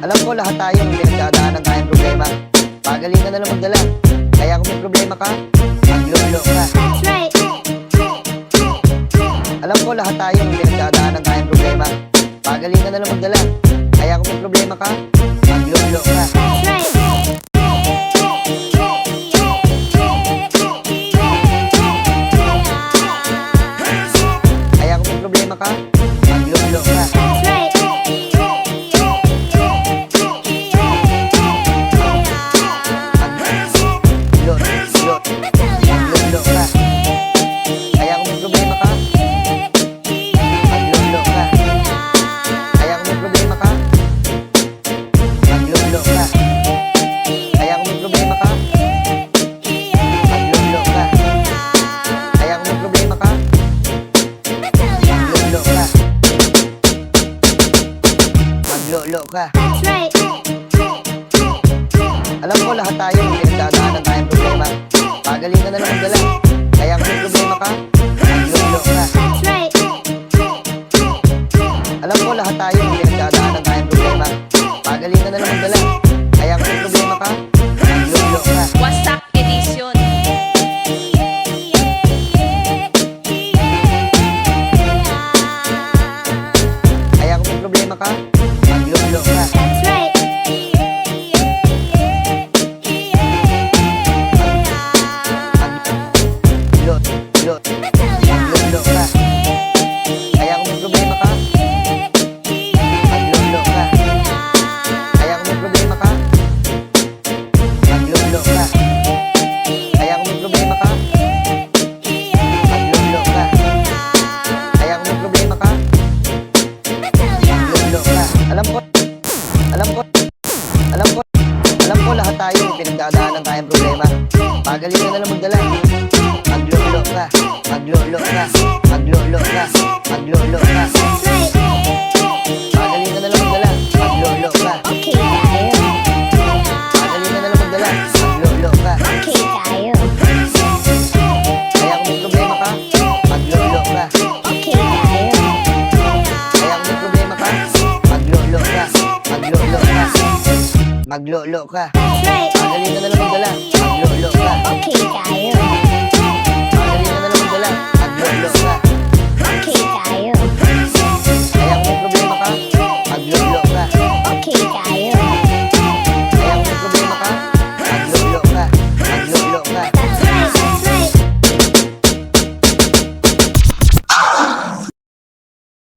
Alam ko lahat tayo may pinagdadaanan tayong problema. Pagaling ka na lang magdala. Kaya kung may problema ka, maglolo ka. That's right. Alam ko lahat tayo may pinagdadaanan tayong problema. Pagaling ka na lang magdala. Kaya kung may problema ka, maglolo ka. That's right. Kaya kung may problema ka, maglolo ka. That's right. Maglolo ka. Kaya kung may problema ka, maglolo ka. Kaya kung may problema ka, maglolo ka. Kaya kung may problema ka, maglolo ka. Kaya kung may problema ka, maglolo ka. Maglolo ka. That's right. Alam ko lahat tayo may pinagdadaanan tayong problema. Pagaling ka na lang magdala. Kaya kung may problema ka, maglolo ka. That's right. Alam ko lahat tayo may pinagdadaanan tayong problema. Pagaling ka na lang magdala. Kaya kung may problema ka, maglolo ka. Wasak Edition. Kaya kung may problema ka, maglolo ka. That's right. Maglolo ka. Kaya kung may problema ka, maglolo ka. Kaya kung may problema ka, maglolo ka. Kaya kung may problema ka, maglolo ka. Kaya kung may problema ka, maglolo ka. Alam ko lahat tayo may pinagdadaanan tayong problema. Pagaling ka na lang magdala. Maglolo ka. Maglolo ka. Maglolo ka. Maglolo ka. That's right. Pagaling ka na lang magdala. Maglolo ka. Okay tayo. Pagaling ka na lang magdala. Maglolo ka. Okay tayo. Kaya kung may problema ka, maglolo ka. Okay tayo. Kaya kung may problema ka, maglolo ka. Maglolo ka. Maglolo ka. That's right. Pagaling ka na lang magdala. Maglolo ka. Okay tayo. Pagaling ka na lang magdala. Maglolo ka. Okay tayo.